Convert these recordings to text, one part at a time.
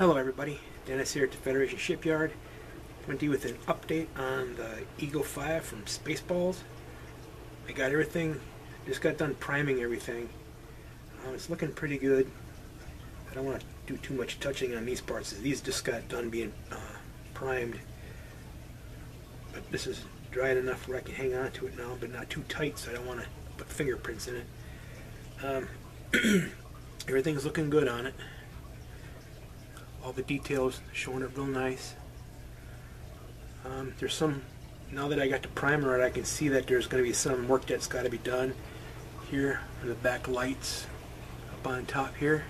Hello everybody, Dennis here at the Federation Shipyard. Coming to you with an update on the Eagle 5 from Spaceballs. I got everything, just got done priming everything. It's looking pretty good. I don't want to do too much touching on these parts. These just got done being primed. But this is dried enough where I can hang on to it now, but not too tight, so I don't want to put fingerprints in it. Everything's looking good on it. All the details showing up real nice. There's some, now that I got the primer out, I can see that there's going to be some work that's got to be done here on the back lights up on top here.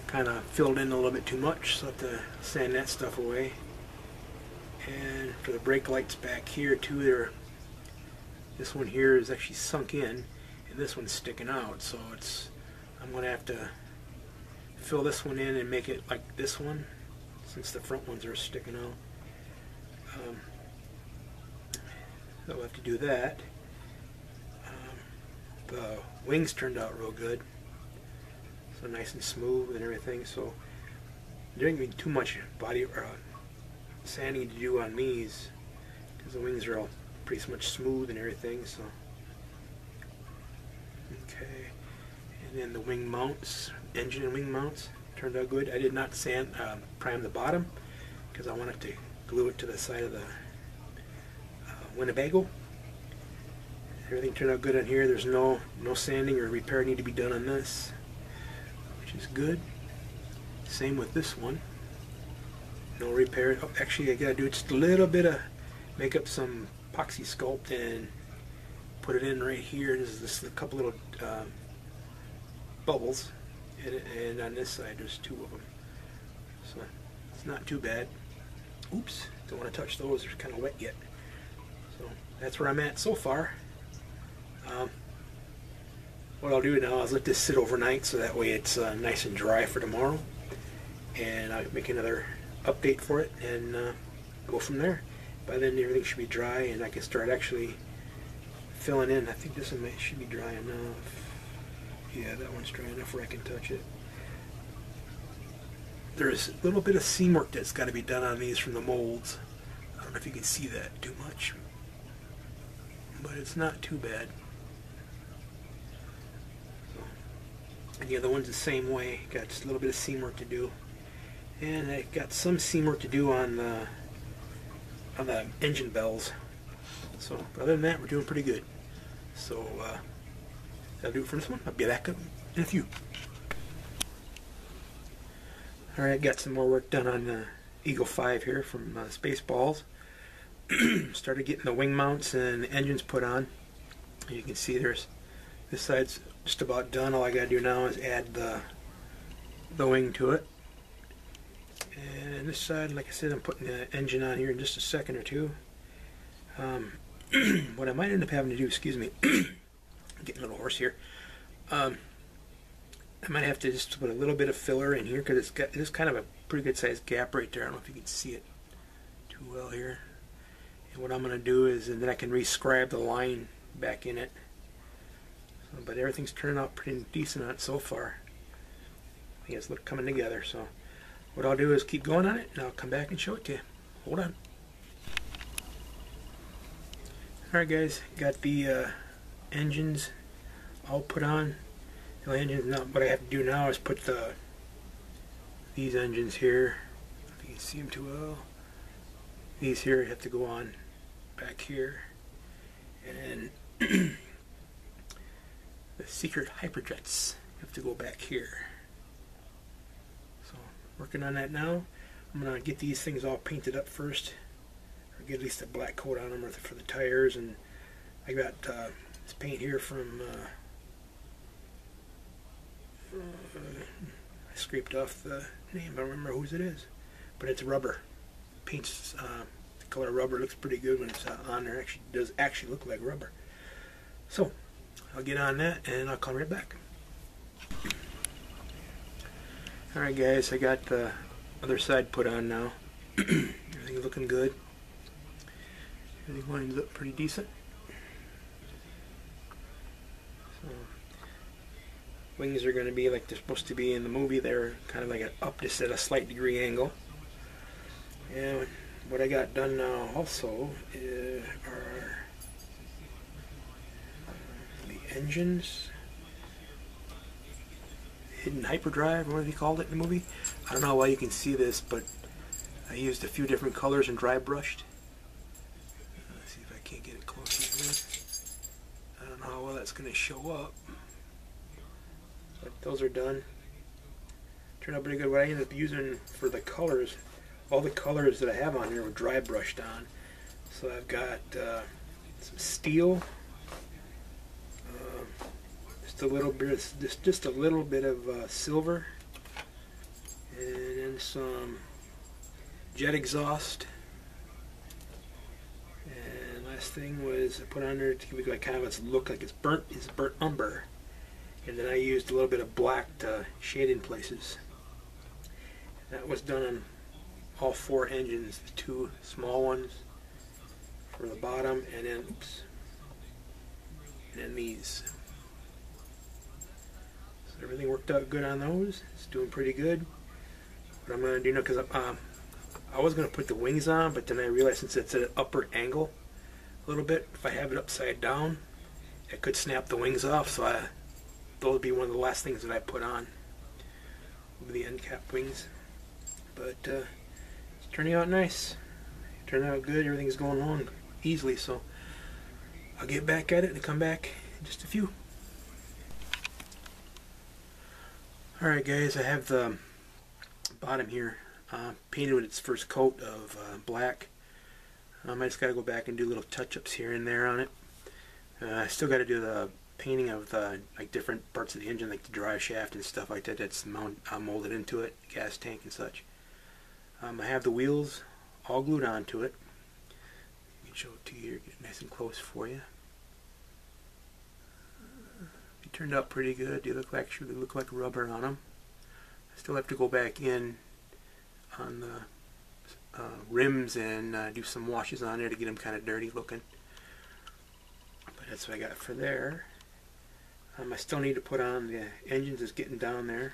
Kind of filled in a little bit too much, so I have to sand that stuff away. And for the brake lights back here too, this one here is actually sunk in and this one's sticking out, so I'm going to have to fill this one in and make it like this one, since the front ones are sticking out. So we'll have to do that. The wings turned out real good, so nice and smooth and everything. So there didn't be too much body sanding to do on these, because the wings are all pretty much smooth and everything. So okay, and then the wing mounts, engine and wing mounts, turned out good. I did not prime the bottom because I wanted to glue it to the side of the Winnebago. Everything turned out good on here. There's no sanding or repair need to be done on this, which is good. Same with this one. No repair. Oh, actually, I gotta do just a little bit of make up some epoxy sculpt and put it in right here. There's a couple little bubbles, and on this side there's two of them, so it's not too bad. Oops, don't want to touch those, they're kind of wet yet. So that's where I'm at so far. What I'll do now is let this sit overnight, so that way it's nice and dry for tomorrow, and I'll make another update for it and go from there. By then everything should be dry and I can start actually filling in. I think this one should be dry enough. Yeah, that one's dry enough where I can touch it. There's a little bit of seam work that's got to be done on these from the molds. I don't know if you can see that too much, but it's not too bad. So, and the other one's the same way. Got just a little bit of seam work to do, and I got some seam work to do on the engine bells. So, but other than that, we're doing pretty good. So that'll do it for this one. I'll be back up in a few. Alright, got some more work done on the Eagle 5 here from Spaceballs. Started getting the wing mounts and the engines put on. You can see this side's just about done. All I gotta do now is add the wing to it. And this side, like I said, I'm putting the engine on here in just a second or two. What I might end up having to do, excuse me, I'm getting a little hoarse here. I might have to just put a little bit of filler in here because it's kind of a pretty good sized gap right there. I don't know if you can see it too well here. And what I'm going to do is, and then I can rescribe the line back in it. So, but everything's turning out pretty decent on it so far. I think it's coming together. So what I'll do is keep going on it, and I'll come back and show it to you. Hold on. Alright guys, got the engines all put on. The engines, now what I have to do now is put these engines here, if you can see them too well. These here have to go on back here, and the secret hyperjets have to go back here. So working on that now. I'm gonna get these things all painted up first, or get at least a black coat on them for the tires. And I got this paint here from I scraped off the name. I don't remember whose it is, but it's rubber. Paints the color rubber. Looks pretty good when it's on there. Actually, does actually look like rubber. So I'll get on that and I'll come right back. Alright guys, I got the other side put on now. Everything's looking good. Everything lines up pretty decent. So Wings are going to be like they're supposed to be in the movie. They're kind of like an up just at a slight degree angle. And what I got done now also are the engines. Hidden hyperdrive, what do they called it in the movie? I don't know how well you can see this, but I used a few different colors and dry brushed. Let's see if I can't get it closer here. I don't know how well that's going to show up. But those are done. Turned out pretty good. What I ended up using for the colors, all the colors that I have on here were dry brushed on. So I've got some steel, just a little bit, just a little bit of silver, and then some jet exhaust. And last thing was I put on there to give it like kind of its look like it's burnt umber. And then I used a little bit of black to shade in places. That was done on all 4 engines, the 2 small ones for the bottom, and then and then these. So everything worked out good on those. It's doing pretty good. What I'm going to do now, because I was going to put the wings on, but then I realized since it's at an upward angle a little bit, if I have it upside down, it could snap the wings off. So those would be one of the last things that I put on, the end cap wings. But it's turning out nice. Turned out good. Everything's going along easily. So I'll get back at it and come back in just a few. Alright guys, I have the bottom here painted with its first coat of black. I just got to go back and do little touch-ups here and there on it. I still got to do the painting of the like different parts of the engine, like the drive shaft and stuff like that. That's molded into it, gas tank and such. I have the wheels all glued onto it. I can show it to you here, get it nice and close for you. It turned out pretty good. They look like rubber on them. I still have to go back in on the rims and do some washes on there to get them kind of dirty looking. But that's what I got for there. I still need to put on the engines is getting down there,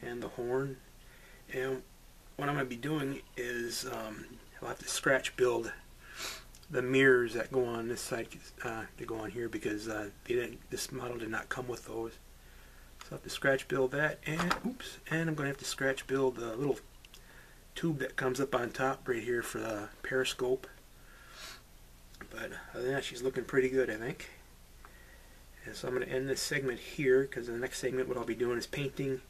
and the horn. And what I'm going to be doing is I'll have to scratch build the mirrors that go on this side to go on here, because this model did not come with those. So I'll have to scratch build that, and and I'm going to have to scratch build the little tube that comes up on top right here for the periscope. But other than that, she's looking pretty good, I think. And so I'm going to end this segment here, because the next segment what I'll be doing is painting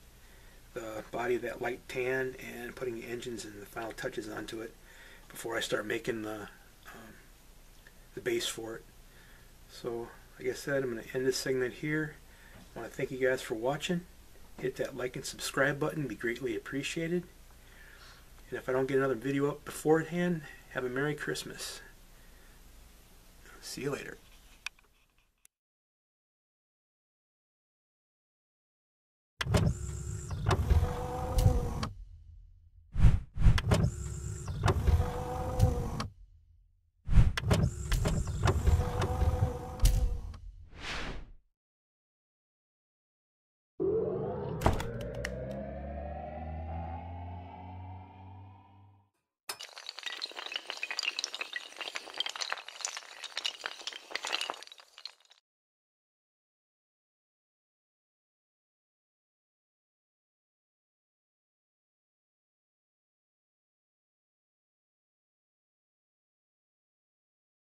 the body of that light tan and putting the engines and the final touches onto it before I start making the base for it. So like I said, I'm going to end this segment here. I want to thank you guys for watching. Hit that like and subscribe button, be greatly appreciated. And if I don't get another video up beforehand, have a Merry Christmas. See you later.